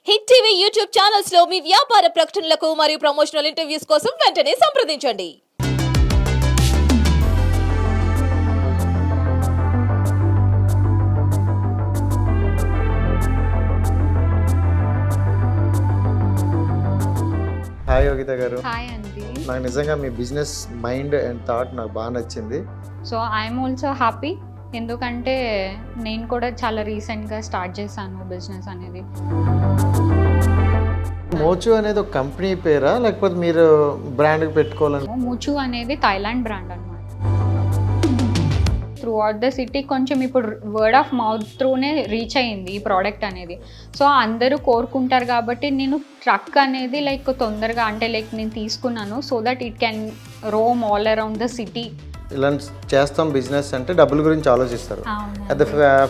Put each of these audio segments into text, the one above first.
Hit TV YouTube channels లో మీ వ్యాపార ప్రకటనలకు మరియు ప్రమోషనల్ ఇంటర్వ్యూస్ కోసం వెంటనే సంప్రదించండి. హాయ్ యోగిత గారు. హాయ్ అండి. నాకు నిజంగా మీ బిజినెస్ మైండ్ అండ్ థాట్ నాకు బాగా నచ్చింది. సో ఐఎమ్ ఆల్సో హ్యాపీ, ఎందుకంటే నేను కూడా చాలా రీసెంట్గా స్టార్ట్ చేశాను బిజినెస్ అనేది. మోచు అనేది ఒక కంపెనీ పేరా లేకపోతే మీరు బ్రాండ్కి పెట్టుకోవాలని? ముచు అనేది థాయిలాండ్ బ్రాండ్ అనమాట. త్రూ అవుట్ ద సిటీ కొంచెం ఇప్పుడు వర్డ్ ఆఫ్ మౌత్ త్రూనే రీచ్ అయ్యింది ఈ ప్రోడక్ట్ అనేది. సో అందరూ కోరుకుంటారు కాబట్టి నేను ట్రక్ అనేది లైక్ తొందరగా అంటే లైక్ నేను తీసుకున్నాను so that it can Rome all around the city. ఇలా చేస్తాం బిజినెస్ అంటే డబ్బుల గురించి ఆలోచిస్తారు. అదే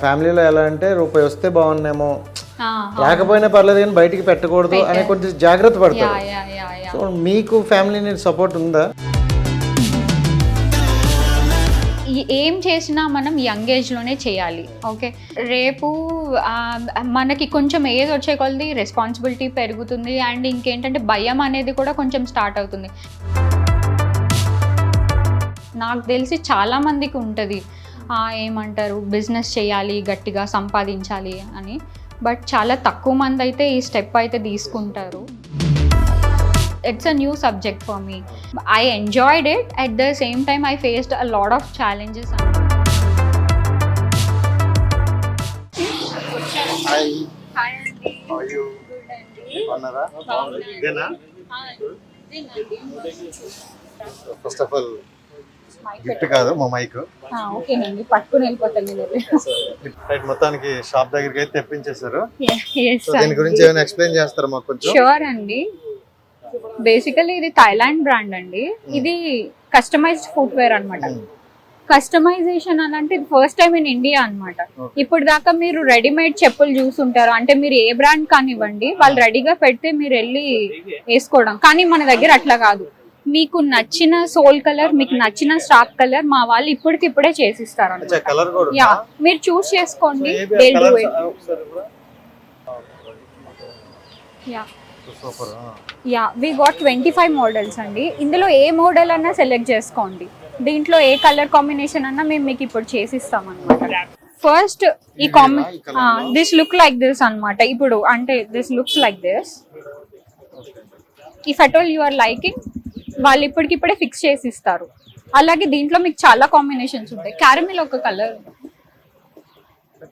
ఫ్యామిలీలో ఎలా అంటే రూపాయి వస్తే బాగున్నామో, లేకపోయినా పర్లేదు కానీ బయటికి పెట్టకూడదు అనే కొంచెం జాగ్రత్త పడతారు. సో మీకు ఫ్యామిలీ సపోర్ట్ ఉందా? ఏం చేసినా మనం యంగ్ ఏజ్లోనే చేయాలి. ఓకే, రేపు మనకి కొంచెం ఏజ్ వచ్చే కొలది రెస్పాన్సిబిలిటీ పెరుగుతుంది అండ్ ఇంకేంటంటే భయం అనేది కూడా కొంచెం స్టార్ట్ అవుతుంది. నాకు తెలిసి చాలామందికి ఉంటుంది ఏమంటారు బిజినెస్ చేయాలి, గట్టిగా సంపాదించాలి అని. బట్ చాలా తక్కువ మంది అయితే ఈ స్టెప్ అయితే తీసుకుంటారు. It's a new subject for me. I enjoyed it. At the same time, I faced a lot of challenges. Hi. Hi, Aunty. How are you? Good, Aunty. బాగున్నారా? ఇదేనా? ఫస్ట్ ఆఫ్ ఆల్ గిఫ్ట్ కాదు మా mic. ఓకేనండి, పట్టుకుని వెళ్ళిపోతాను నేను. మొత్తానికి shop దగ్గరికి అయితే తెప్పించేశారు. Yes, దీని గురించి ఏమైనా ఎక్స్ప్లెయిన్ చేస్తారా మాకు కొంచెం? షూర్ అండి. బేసికలీ ఇది థాయిలాండ్ బ్రాండ్ అండి. ఇది కస్టమైజ్డ్ ఫుట్వేర్ అనమాట. కస్టమైజేషన్ అని అంటే ఇది ఫస్ట్ టైం ఇన్ ఇండియా అనమాట. ఇప్పుడు దాకా మీరు రెడీమేడ్ చెప్పులు చూసుంటారు, అంటే మీరు ఏ బ్రాండ్ కానివ్వండి వాళ్ళు రెడీగా పెడితే మీరు వెళ్ళి వేసుకోవడం. కానీ మన దగ్గర అట్లా కాదు. మీకు నచ్చిన సోల్ కలర్, మీకు నచ్చిన స్టాక్ కలర్ మా వాళ్ళు ఇప్పటికిప్పుడే చేసిస్తారు అనమాట. యా, మీరు చూస్ చేసుకోండి. యా, వి గాట్ 25 మోడల్స్ అండి. ఇందులో ఏ మోడల్ అన్నా సెలెక్ట్ చేసుకోండి. దీంట్లో ఏ కలర్ కాంబినేషన్ అన్నా మేము మీకు ఇప్పుడు చేసిస్తాం అనమాట. ఫస్ట్ ఈ దిస్ లుక్ లైక్ దిస్ అనమాట. ఇప్పుడు అంటే this looks like this. If at all you are liking వాళ్ళు ఇప్పటికిప్పుడే ఫిక్స్ చేసి ఇస్తారు. అలాగే దీంట్లో మీకు చాలా కాంబినేషన్స్ ఉంటాయి. క్యారమిల్ ఒక కలర్.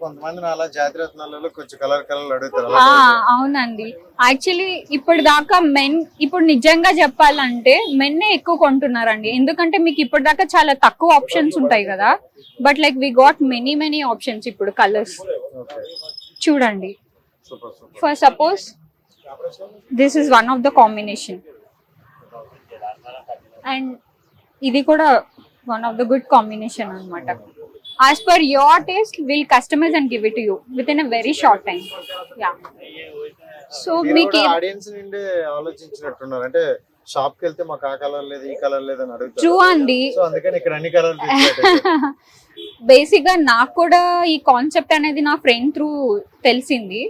కొంతమంది అలా జాతి రత్నాలలో కొంచెం కలర్ అడుగుతారు. అవునండి, యాక్చువల్లీ ఇప్పుడు దాకా మెన్, ఇప్పుడు నిజంగా చెప్పాలంటే మెన్నే ఎక్కువ కొంటున్నారండి. ఎందుకంటే మీకు ఇప్పుడు దాకా చాలా తక్కువ ఆప్షన్స్ ఉంటాయి కదా. But like we got many options ఇప్పుడు కలర్స్. చూడండి, for suppose this is one of the combination and ఇది కూడా one of the good combination అనమాట. As per your taste, we'll customize and give it to you within a very short time. Yeah. So మీకు audience నుండి ఆలోచించినట్టున్నారు, అంటే shop కి వెళ్తే మాకు ఆ కలర్ లేదు ఈ కలర్ లేదు అని అడుగుతారు. ట్రూ అండి. సో అందుకని ఇక్కడ అన్ని కలర్లు బేసిక్ గా నాకు కూడా ఈ కాన్సెప్ట్ అనేది నా ఫ్రెండ్ త్రూ తెలిసింది.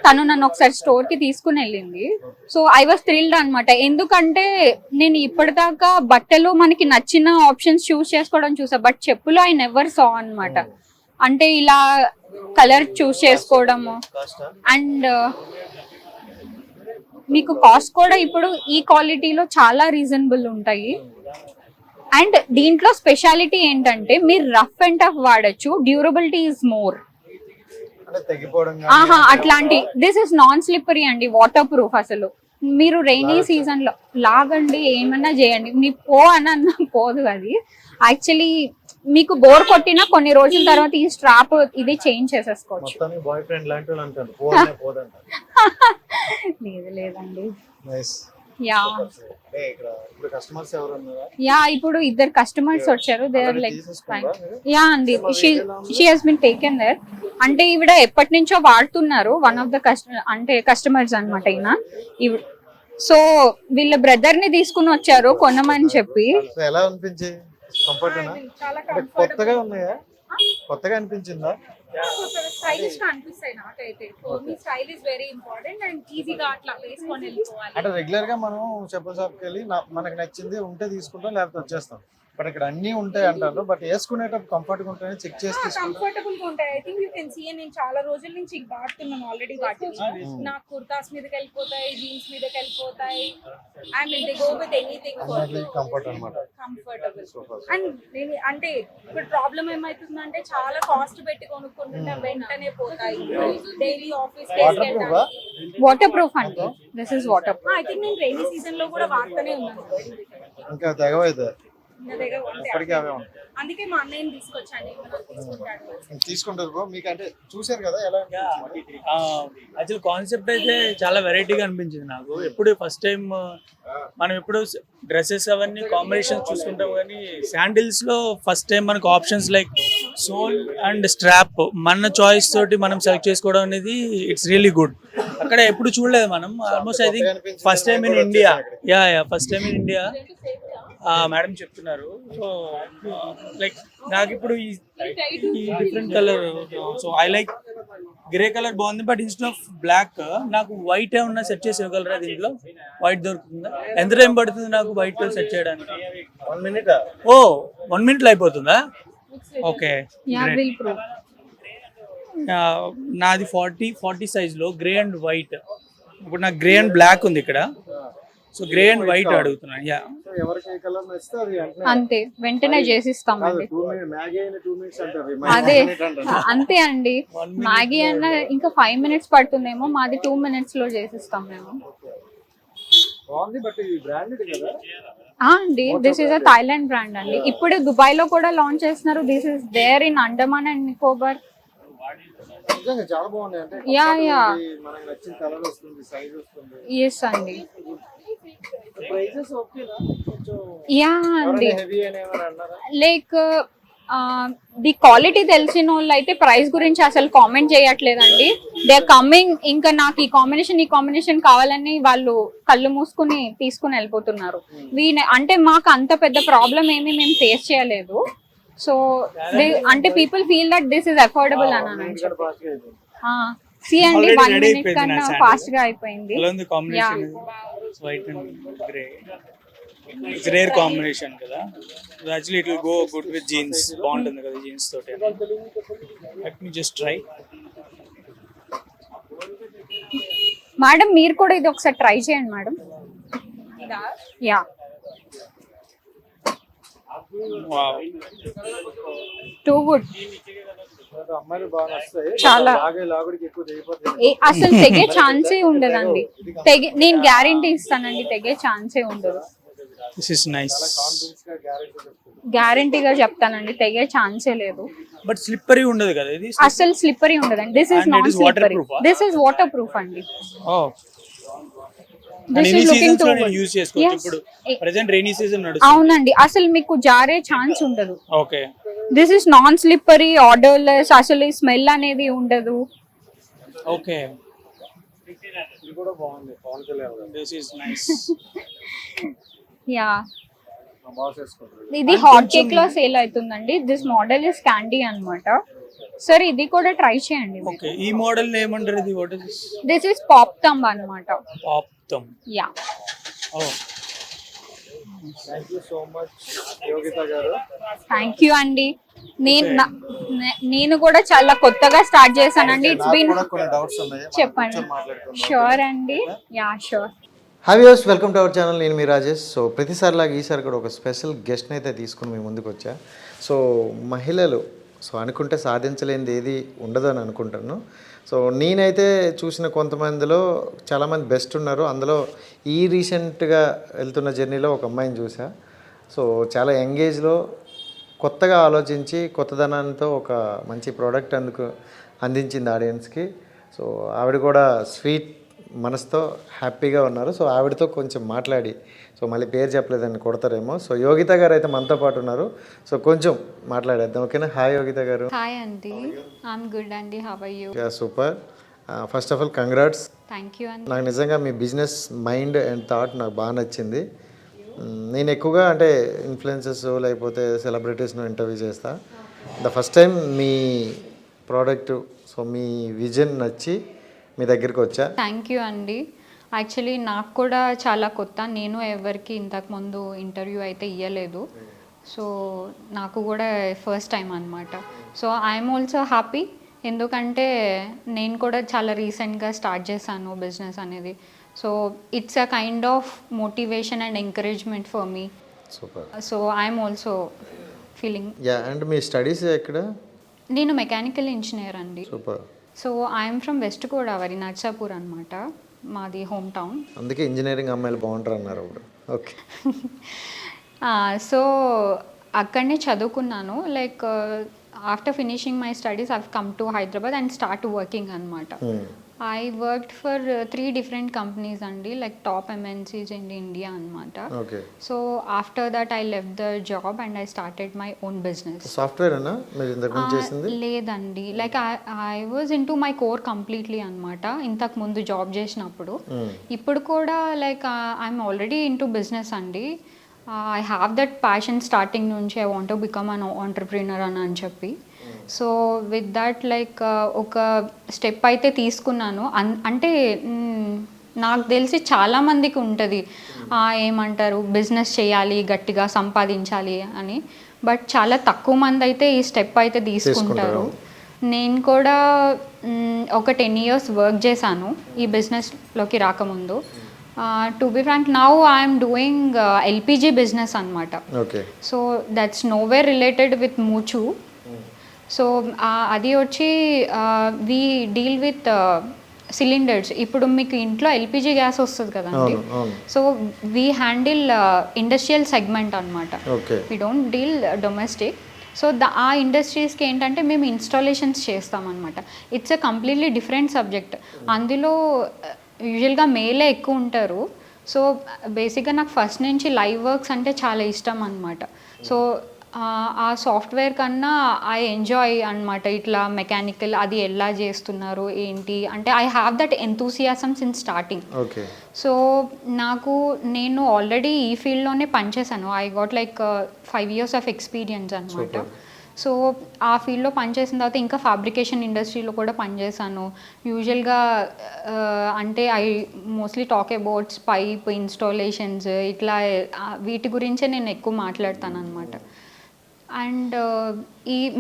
తను నన్ను ఒకసారి స్టోర్ కి తీసుకుని వెళ్ళింది. సో ఐ వాస్ థ్రిల్డ్ అనమాట. ఎందుకంటే నేను ఇప్పటిదాకా బట్టలు మనకి నచ్చిన ఆప్షన్స్ చూస్ చేసుకోవడం చూసా, బట్ చెప్పులు ఐ నెవర్ సా అనమాట. అంటే ఇలా కలర్ చూస్ చేసుకోవడము అండ్ మీకు కాస్ట్ కూడా ఇప్పుడు ఈ క్వాలిటీలో చాలా రీజనబుల్ ఉంటాయి. అండ్ దీంట్లో స్పెషాలిటీ ఏంటంటే మీరు రఫ్ అండ్ టఫ్ వాడచ్చు, డ్యూరబిలిటీ ఈజ్ మోర్. అట్లాంటి దిస్ ఇస్ నాన్ స్లిప్పరీ అండి, వాటర్ ప్రూఫ్. అసలు మీరు రైనీ సీజన్ లో లాగండి, ఏమన్నా చేయండి, మీ అన్న పోదు. అది యాక్చువల్లీ మీకు బోర్ కొట్టినా కొన్ని రోజుల తర్వాత ఈ స్ట్రాప్ ఇది చేంజ్ చేసేసుకోవచ్చు. లేదండి. యా, ఇప్పుడు ఇద్దరు కస్టమర్స్ వచ్చారు. దే ఆర్ లైక్ యా అండి, she has been taken there. అంటే ఈవిడ ఎప్పటి నుంచో వాడుతున్నారు. వన్ ఆఫ్ ద కస్టమర్స్ అనమాట ఈయన. సో వీళ్ళ బ్రదర్ ని తీసుకుని వచ్చారు కొనమని చెప్పి. ఎలా అనిపించి కొత్తగా ఉన్నాయా? కొత్తగా అనిపించిందా? స్టైలిష్ గా అనిపిస్తాయి నాకైతే. మీ style is very important and ఈజీగా అట్లా వేసుకొని వెళ్ళిపోవాలి. అంటే రెగ్యులర్ గా మనం చెప్పుల షాప్కి వెళ్ళి మనకు నచ్చింది ఉంటే తీసుకుంటాం, లేకపోతే వచ్చేస్తాం. బట్ ఇక్కడ అన్ని ఉంటాయి అంటారు, బట్ వేసుకునేటప్పుడు కంఫర్ట్గా ఉంటాయని చెక్ చేసి తీసుకుంటాం. కంఫర్టబుల్ గా ఉంటాయి. I think you can see నేను చాలా రోజుల నుంచి ఇవి వాడుతున్నాను ఆల్రెడీ. వాటిని నాకు కుర్తాస్ మీదకి వెళ్ళిపోతాయి, జీన్స్ మీదకి వెళ్ళిపోతాయి. I mean they go with anything for comfort అన్నమాట. కంఫర్టబుల్. అండ్ అంటే ఇప్పుడు ప్రాబ్లం ఏమైతుందంటే చాలా కాస్ట్ పెట్టి కొనుక్కుంటుంటే వెంటనే పోతాయి. డైలీ ఆఫీస్ వాటర్ ప్రూఫ్ అంటే this is water proof. I think నేను రైనీ సీజన్ లో కూడా వాడుతూనే ఉన్నాను. ఇంకా తెగవైతే నా దగ్గర ఇప్పటికీ అవే ఉంటాయి. అందుకే మా అన్నయ్యని తీసుకొచ్చాను. తీసుకుంటారు బ్రో. మీకు అంటే చూసారు కదా ఎలా యాక్చువల్ కాన్సెప్ట్ అయితే చాలా వెరైటీగా అనిపించింది నాకు. ఎప్పుడు ఫస్ట్ టైం మనం ఎప్పుడు డ్రెస్సెస్ అవన్నీ కాంబినేషన్ చూసుకుంటాం, కానీ శాండిల్స్ లో ఫస్ట్ టైం మనకు options like sole and strap మన చాయిస్ తోటి మనం సెలెక్ట్ చేసుకోవడం అనేది ఇట్స్ రియలీ గుడ్. అక్కడ ఎప్పుడు చూడలేదు మనం. Almost I think first time in India. Yeah first time in India madam చెప్తున్నారు. సో లైక్ నాకు ఇప్పుడు ఈ different colour, so I like grey colour బాగుంది. బట్ ఇన్స్టెడ్ ఆఫ్ బ్లాక్ నాకు వైట్ ఏమన్నా సెట్ చేసి ఇవ్వగలరా? దీంట్లో వైట్ దొరుకుతుందా? ఎంత టైం పడుతుంది నాకు వైట్ సెట్ చేయడానికి? 1 minute. ఓ 1 minute లో అయిపోతుందా? ఓకే, నాది 40 సైజ్ లో గ్రే అండ్ వైట్. ఇప్పుడు నాకు గ్రే అండ్ బ్లాక్ ఉంది ఇక్కడ. సో గ్రే అండ్ వైట్ అడుగుతున్నాను. యా, ఎవరికి ఏ కలర్ నచ్చితే అది అంతే వెంటనే చేసిస్తామండి. 2 minutes మ్యాగీ అయిన 2 minutes అంటారు. అదే అంతే అండి. మ్యాగీ అన్న ఇంకా 5 minutes పడుతుందేమో, మాది 2 minutes లో చేసిస్తాం మేము. బాగుంది. బట్ ఇది బ్రాండెడ్ కదా అండి. This is a Thailand brand అండి. ఇప్పుడు దుబాయ్ లో కూడా లాంచ్ చేస్తున్నారు. This is there in Andaman and Nicobar. నిజంగా చాలా బాగుంది. అంటే యా యా మనకు నచ్చిన కలర్ వస్తుంది, సైజ్ వస్తుంది. ఎస్ అండి. ప్రైసెస్ ఓకేనా? కొంచెం యా అండి. హెవీ అని ఏమైనా అన్నారా? లైక్ ది క్వాలిటీ తెలిసిన వాళ్ళు అయితే ప్రైస్ గురించి అసలు కామెంట్ చేయట్లేదండి. They are coming. ఇంకా నాకు ఈ కాంబినేషన్ కావాలని వాళ్ళు కళ్ళు మూసుకుని తీసుకుని వెళ్ళిపోతున్నారు. అంటే మాకు అంత పెద్ద ప్రాబ్లం ఏమి మేము ఫేస్ చేయలేదు. సో అంటే people feel that this is affordable అని సి అండి. 1 minute కన్నా ఫాస్ట్ గా అయిపోయింది. White and grey it's rare combination కదా. Actually it will go good with jeans. బాగుంటుంది కదా జీన్స్ తోటి. Let me just try. Madam మీరు కూడా ఇది ఒకసారి ట్రై చేయండి madam. Yeah wow, too good. అమ్మాయిలు బాగా వస్తాయి. చాలా లాగుడికి ఎక్కువ తెగిపోతాయి. అసలు తెగే ఛాన్సే ఉండదండి. నేను గ్యారెంటీ ఇస్తానండి, తెగే ఛాన్సే ఉండదు. This is nice. గ్యారెంటీగా చెప్తానండి, తెగే ఛాన్సే లేదు. బట్ స్లిప్పరీ ఉండదు కదా ఇది? అసలు స్లిప్పరీ ఉండదండి. This is not slippery. This is water proof అండి. ఓ, యూస్ చేసుకోవచ్చు. ఇప్పుడు ప్రెజెంట్ రైనీ సీజన్ నడుస్తుంది. అవునండి. అసలు మీకు జారే ఛాన్స్ ఉండదు. Okay, this is non slippery, odourless. అసలు ఈ స్మెల్ అనేది ఉండదు. ఓకే, ఇది కూడా బాగుంది. Pawan Kalyan this is nice. Ya, boss వేసుకుంటారు. ఇది హాట్ కేక్ లో సేల్ అవుతుందండి. దిస్ మోడల్ ఇస్ క్యాండీ అన్నమాట. సరే ఇది కూడా ట్రై చేయండి. ఓకే, ఈ మోడల్ ఏమంటారు? ఇది what is? This is pop thumb అన్నమాట. Pop thumb. Yeah. Oh, thank you so much Yogita garu. Thank you అండి. నేను కూడా చాలా కొత్తగా స్టార్ట్ చేశానండి. It's been. కొన్ని డౌట్స్ ఉన్నాయి, చెప్పండి. షూర్ అండి. Yeah sure. Hi viewers, welcome to our channel. నేను మీ రాజేష్. సో ప్రతిసారిలాగా ఈసారి కూడా ఒక స్పెషల్ గెస్ట్ని అయితే తీసుకుని మీ ముందుకు వచ్చా. సో మహిళలు అనుకుంటే సాధించలేనిది ఏది ఉండదు అని అనుకుంటాను. సో నేనైతే చూసిన కొంతమందిలో చాలామంది బెస్ట్ ఉన్నారు. అందులో ఈ రీసెంట్గా వెళ్తున్న జర్నీలో ఒక అమ్మాయిని చూసా. సో చాలా యంగేజ్లో కొత్తగా ఆలోచించి కొత్తదనంతో ఒక మంచి ప్రోడక్ట్ అందించింది ఆడియన్స్కి. సో ఆవిడ కూడా స్వీట్ మనసుతో హ్యాపీగా ఉన్నారు. సో ఆవిడతో కొంచెం మాట్లాడి, సో మళ్ళీ పేరు చెప్పలేదని కొడతారేమో. సో యోగిత గారు అయితే మనతో పాటు ఉన్నారు. సో కొంచెం మాట్లాడేద్దాం. ఓకేనా? హాయ్ యోగిత గారు. హాయ్ అండి. ఐఎమ్ గుడ్ అండి. How are you? Yeah, super. First of all congrats. Thank you అండి. నాకు నిజంగా మీ బిజినెస్ మైండ్ అండ్ థాట్ నాకు బాగా నచ్చింది. నేను ఎక్కువగా అంటే ఇన్ఫ్లుయెన్సర్స్ లేకపోతే సెలబ్రిటీస్ను ఇంటర్వ్యూ చేస్తా. ద ఫస్ట్ టైం మీ ప్రోడక్ట్, సో మీ విజన్ నచ్చి మీ దగ్గరికి వచ్చా? థ్యాంక్ యూ అండి. యాక్చువల్లీ నాకు కూడా చాలా కొత్త, నేను ఎవరికి ఇంతకుముందు ఇంటర్వ్యూ అయితే ఇవ్వలేదు, సో నాకు కూడా ఫస్ట్ టైం అనమాట. సో ఐఎమ్ ఆల్సో హ్యాపీ, ఎందుకంటే నేను కూడా చాలా రీసెంట్గా స్టార్ట్ చేశాను బిజినెస్ అనేది. So it's a kind of motivation and encouragement for me. Super. So I'm also feeling. Yeah, and me studies ఎక్కడ? నేను మెకానికల్ ఇంజనీర్ అండి. Super. So I'm from west Godavari, Narsapur అనమాట మాది హోమ్ టౌన్. అందుకే ఇంజనీరింగ్ అమ్మాయిలు బాగుంటారు అన్నారు అప్పుడు. ఓకే. సో అక్కడనే చదువుకున్నాను. Like after finishing my studies I've come to Hyderabad and start working అనమాట. I worked for 3 different companies అండి, like top MNCs in India అనమాట. Okay. So after that I left the job and I started my own business. Software అన్నా మీరు ఇంతకు ముందు చేసింది? లేదండి, like I was into my core completely అనమాట ఇంతకు ముందు జాబ్ చేసినప్పుడు. ఇప్పుడు కూడా like I'm already in to business అండి. I have that passion starting నుంచి, I want to become an entrepreneur అని చెప్పి. సో విత్ దట్ లైక్ ఒక స్టెప్ అయితే తీసుకున్నాను. అంటే నాకు తెలిసి చాలామందికి ఉంటుంది ఏమంటారు బిజినెస్ చేయాలి, గట్టిగా సంపాదించాలి అని, బట్ చాలా తక్కువ మంది అయితే ఈ స్టెప్ అయితే తీసుకుంటారు. నేను కూడా ఒక 10 years వర్క్ చేశాను ఈ బిజినెస్లోకి రాకముందు. To be frank, now I'm doing LPG business అనమాట. So that's nowhere related with మూచు. సో అది వచ్చి వీ డీల్ విత్ సిలిండర్స్. ఇప్పుడు మీకు ఇంట్లో LPG గ్యాస్ వస్తుంది కదండి, so we handle industrial segment అనమాట. We don't deal domestic. So ఆ ఇండస్ట్రీస్కి ఏంటంటే మేము ఇన్స్టాలేషన్స్ చేస్తామన్నమాట. It's a completely different subject. అందులో యూజువల్గా మేలే ఎక్కువ ఉంటారు. సో బేసిక్గా నాకు ఫస్ట్ నుంచి లైవ్ వర్క్స్ అంటే చాలా ఇష్టం అనమాట. సో ఆ సాఫ్ట్వేర్ కన్నా ఐ ఎంజాయ్ అనమాట. ఇట్లా మెకానికల్ అది ఎలా చేస్తున్నారు ఏంటి అంటే I have that enthusiasm since starting. So నేను ఆల్రెడీ ఈ ఫీల్డ్లోనే పనిచేశాను. I got like 5 years of experience అనమాట. సో ఆ ఫీల్డ్లో పనిచేసిన తర్వాత ఇంకా ఫ్యాబ్రికేషన్ ఇండస్ట్రీలో కూడా పనిచేశాను. యూజువల్గా అంటే I mostly talk about pipe installations, ఇట్లా వీటి గురించే నేను ఎక్కువ మాట్లాడతాను అనమాట. అండ్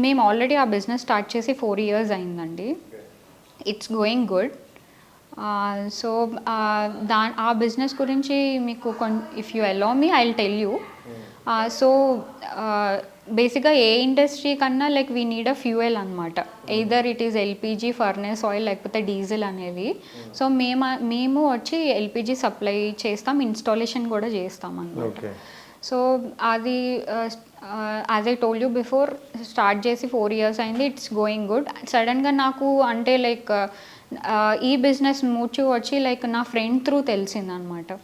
మేము ఆల్రెడీ ఆ బిజినెస్ స్టార్ట్ చేసి 4 years అయిందండి. It's going good. సో ఆ బిజినెస్ గురించి మీకు if you allow me I will tell you. So బేసిక్గా ఏ ఇండస్ట్రీ కన్నా like we need a fuel అనమాట. Either it is LPG, furnace oil, లేకపోతే డీజిల్ అనేది. సో మేము వచ్చి LPG సప్లై చేస్తాం, ఇన్స్టాలేషన్ కూడా చేస్తాం అనమాట. సో అది as I told you before start చేసి 4 years అయింది. It's going good. సడన్గా నాకు అంటే లైక్ ఈ బిజినెస్ మూచు వచ్చి లైక్ నా ఫ్రెండ్ త్రూ తెలిసిందనమాట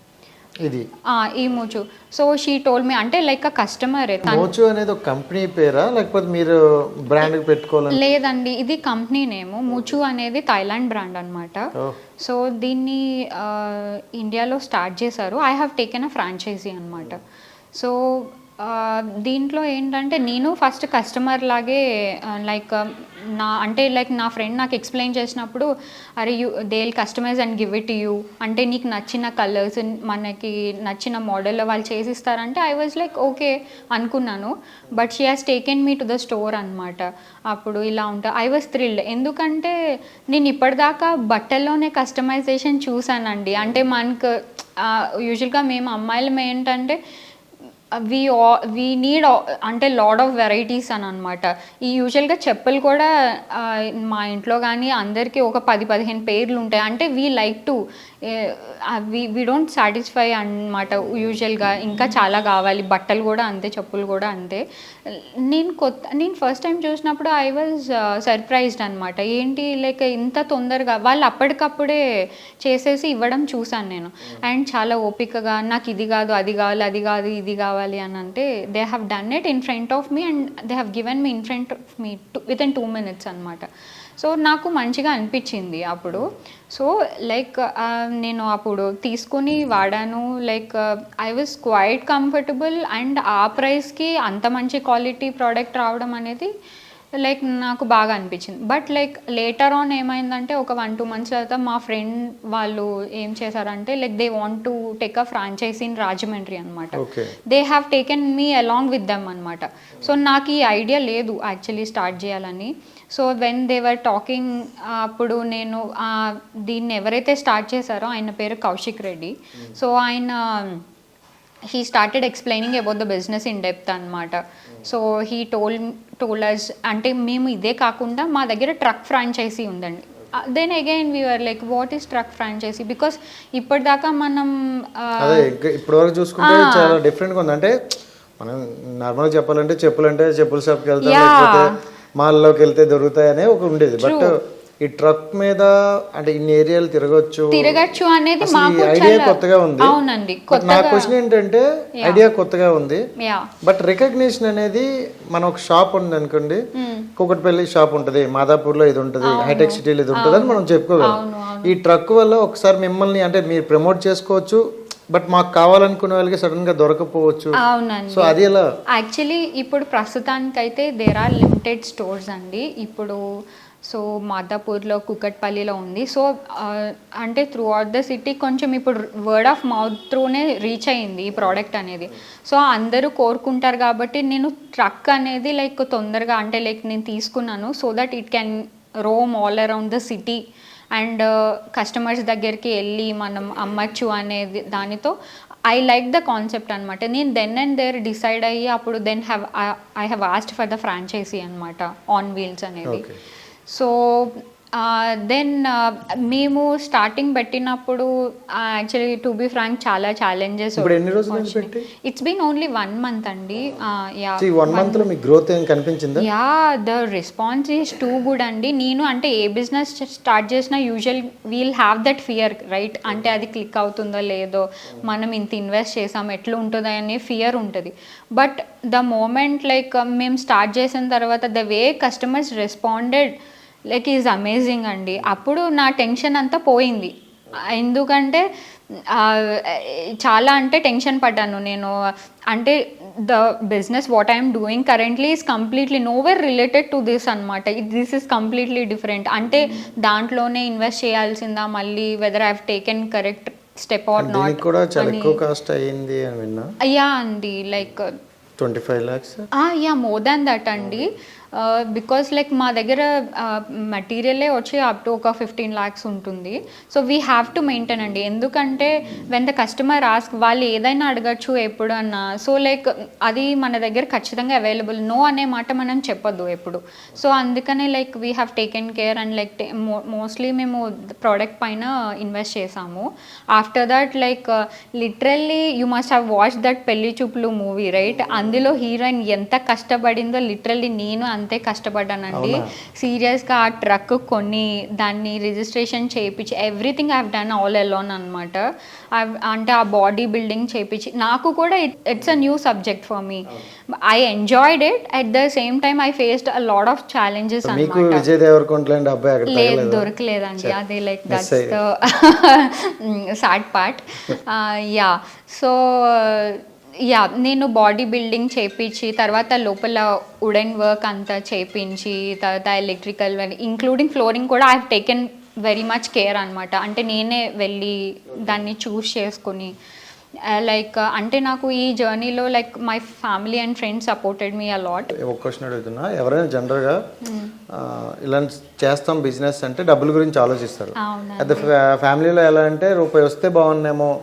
ఈ మూచు. సో షీ టోల్డ్ మీ, అంటే లైక్ కస్టమరే. మూచు అనేది ఒక కంపెనీ పేరా లేకపోతే మీరు బ్రాండ్ పెట్టుకోవాలి? లేదండి, ఇది కంపెనీ నేమ్. మూచు అనేది థాయిలాండ్ బ్రాండ్ అనమాట. సో దీన్ని ఇండియాలో స్టార్ట్ చేశారు. I have taken a franchisee అనమాట. సో దీంట్లో ఏంటంటే నేను ఫస్ట్ కస్టమర్ లాగే లైక్ నా ఫ్రెండ్ నాకు ఎక్స్ప్లెయిన్ చేసినప్పుడు, అరే they will customize and give it you, అంటే నీకు నచ్చిన కలర్స్ మనకి నచ్చిన మోడల్లో వాళ్ళు చేసిస్తారంటే ఐ వాజ్ లైక్ ఓకే అనుకున్నాను. But she has taken me to the store అనమాట. అప్పుడు ఇలా ఉంటా ఐ వాజ్ థ్రిల్డ్. ఎందుకంటే నేను ఇప్పటిదాకా బట్టల్లోనే కస్టమైజేషన్ చూసానండి. అంటే మనకు యూజువల్గా మేము అమ్మాయిలం ఏంటంటే వీ నీడ్ అంటే లాడ్ ఆఫ్ వెరైటీస్ అని అనమాట. ఈ యూజువల్గా చెప్పులు కూడా మా ఇంట్లో కానీ అందరికీ ఒక 10-15 పేర్లు ఉంటాయి. అంటే we like to we don't satisfy అనమాట యూజువల్గా, ఇంకా చాలా కావాలి. బట్టలు కూడా అంతే, చెప్పులు కూడా అంతే. నేను ఫస్ట్ టైం చూసినప్పుడు ఐ వాజ్ సర్ప్రైజ్డ్ అనమాట. ఏంటి లైక్ ఇంత తొందరగా వాళ్ళు అప్పటికప్పుడే చేసేసి ఇవ్వడం చూసాను నేను. అండ్ చాలా ఓపికగా నాకు ఇది కాదు అది కావాలి, అది కాదు ఇది కావాలి అని అంటే they have done it in front of me and they have given me in front of me with in 2 minutes అనమాట. సో నాకు మంచిగా అనిపించింది అప్పుడు. సో లైక్ నేను అప్పుడు తీసుకుని వాడాను. Like I was quite comfortable. And ఆ ప్రైస్కి అంత మంచి క్వాలిటీ ప్రోడక్ట్ రావడం అనేది లైక్ నాకు బాగా అనిపించింది. బట్ లైక్ లేటర్ ఆన్ ఏమైందంటే ఒక 1-2 months తర్వాత మా ఫ్రెండ్ వాళ్ళు ఏం చేశారంటే like they want to take a franchise in Rajahmundry అనమాట. Okay. They have taken me along with them అనమాట. సో నాకు ఈ ఐడియా లేదు యాక్చువల్లీ స్టార్ట్ చేయాలని. So when they were talking అప్పుడు నేను దీన్ని ఎవరైతే స్టార్ట్ చేశారో ఆయన పేరు కౌశిక్ రెడ్డి. సో ఆయన he started explaining about the business in depth అనమాట. సో he told us అంటే మేము ఇదే కాకుండా మా దగ్గర ట్రక్ ఫ్రాంచైజీ ఉందండి. Then again we are like what is truck franchisee, because ఇప్పటిదాకా మనం అదే ఇప్పటి వరకు చూసుకుంటే చాలా డిఫరెంట్గా ఉంది. అంటే మనం నార్మల్గా చెప్పాలంటే చెప్పుల షాప్కి వెళ్తాం, లేకపోతే మాల్లోకి వెళ్తే దొరుకుతాయనే ఒక ఉండేది. బట్ ఈ ట్రక్ మీద అంటే ఇన్ని ఏరియాలు తిరగచ్చు అనేది ఐడియా కొత్తగా ఉంది. అవునండి. నా క్వశ్చన్ ఏంటంటే ఐడియా కొత్తగా ఉంది, బట్ రికగ్నిషన్ అనేది మనం ఒక షాప్ ఉంది అనుకోండి, కూకట్పల్లి షాప్ ఉంటుంది, మాదాపూర్ లో ఇది ఉంటుంది, హైటెక్ సిటీలో ఇది ఉంటుంది అని మనం చెప్పుకోగలం. ఈ ట్రక్ వల్ల ఒకసారి మిమ్మల్ని అంటే మీరు ప్రమోట్ చేసుకోవచ్చు, బట్ మాకు కావాలనుకునే వాళ్ళకి సడన్ గా దొరకపోవచ్చు. అవునండి. సో అది ఎలా యాక్చువల్లీ ఇప్పుడు ప్రస్తుతానికైతే దేర్ ఆర్ లిమిటెడ్ స్టోర్స్ అండి. ఇప్పుడు సో మాదాపూర్లో, కుకట్పల్లిలో ఉంది. సో అంటే త్రూ అవుట్ ద సిటీ కొంచెం ఇప్పుడు వర్డ్ ఆఫ్ మౌత్ త్రూనే రీచ్ అయ్యింది ఈ ప్రోడక్ట్ అనేది. సో అందరూ కోరుకుంటారు కాబట్టి నేను ట్రక్ అనేది లైక్ తొందరగా అంటే లైక్ నేను తీసుకున్నాను so that it can Rome all around the city and customers దగ్గరికి వెళ్ళి మనం అమ్మచ్చు అనేది దానితో ఐ లైక్ ద కాన్సెప్ట్ అనమాట. నేను దెన్ అండ్ దేర్ డిసైడ్ అయ్యి అప్పుడు I have asked for the franchisee అనమాట ఆన్ వీల్స్ అనేది. సో దెన్ మేము స్టార్టింగ్ పెట్టినప్పుడు యాక్చువల్లీ టు బి ఫ్రాంక్ చాలా challenges. It's been only 1 month అండి. Yeah the response is too good అండి. నేను అంటే ఏ బిజినెస్ స్టార్ట్ చేసినా usual we'll have that fear right, అంటే అది క్లిక్ అవుతుందో లేదో, మనం ఇంత ఇన్వెస్ట్ చేసాం ఎట్లా ఉంటుందో అనే ఫియర్ ఉంటుంది. బట్ ద మూమెంట్ లైక్ మేము స్టార్ట్ చేసిన తర్వాత the way customers responded like is amazing అండి. అప్పుడు నా టెన్షన్ అంతా పోయింది. ఎందుకంటే చాలా అంటే టెన్షన్ పడ్డాను నేను. అంటే the business what I'm doing currently is completely nowhere related to this అనమాట. This is completely different. అంటే దాంట్లోనే ఇన్వెస్ట్ చేయాల్సిందా మళ్ళీ, whether I have taken correct step or not. కూడా చాలా ఎక్కువ కాస్ట్ అయ్యింది అని విన్నా. యా అండి, like 25 lakhs. Yeah more than that అండి. బికాస్ లైక్ మా దగ్గర మెటీరియలే వచ్చి అప్ టు ఒక 15 lakhs ఉంటుంది. So we have to maintain అండి. ఎందుకంటే వెన్ ద కస్టమర్ ఆస్క్ వాళ్ళు ఏదైనా అడగచ్చు ఎప్పుడన్నా. సో లైక్ అది మన దగ్గర ఖచ్చితంగా అవైలబుల్, నో అనే మాట మనం చెప్పొద్దు ఎప్పుడు. సో అందుకనే like we have taken care and like mostly మేము ప్రోడక్ట్ పైన ఇన్వెస్ట్ చేసాము. After that like literally you must have watch that పెళ్లి చూపులు మూవీ రైట్. అందులో హీరోయిన్ ఎంత కష్టపడిందో లిటరల్లీ నేను అంతే కష్టపడ్డానండి. సీరియస్గా ఆ ట్రక్ కొన్ని దాన్ని రిజిస్ట్రేషన్ చేయించి everything I have done all alone అనమాట. అంటే ఆ బాడీ బిల్డింగ్ చేయించి నాకు కూడా it's a new subject for me. I enjoyed it. At the same time I faced a lot of challenges అనమాట. లేదు, దొరకలేదండి. అది like that's the sad part. Yeah so yeah నేను బాడీ బిల్డింగ్ చేయించి తర్వాత లోపల వుడెన్ వర్క్ అంతా చేయించి తర్వాత ఎలక్ట్రికల్ ఇంక్లూడింగ్ ఫ్లోరింగ్ కూడా I have taken very much care అనమాట. అంటే నేనే వెళ్ళి దాన్ని చూస్ చేసుకొని లైక్ అంటే నాకు ఈ జర్నీలో like my family and friends supported me a lot. ఒక క్వశ్చన్ అడుగుతున్నా, ఎవరైనా జనరల్గా ఇలాంటి చేస్తాం బిజినెస్ అంటే డబ్బుల గురించి ఆలోచిస్తారు. అదే ఫ్యామిలీలో ఎలా అంటే రూపాయి వస్తే బాగున్నామో,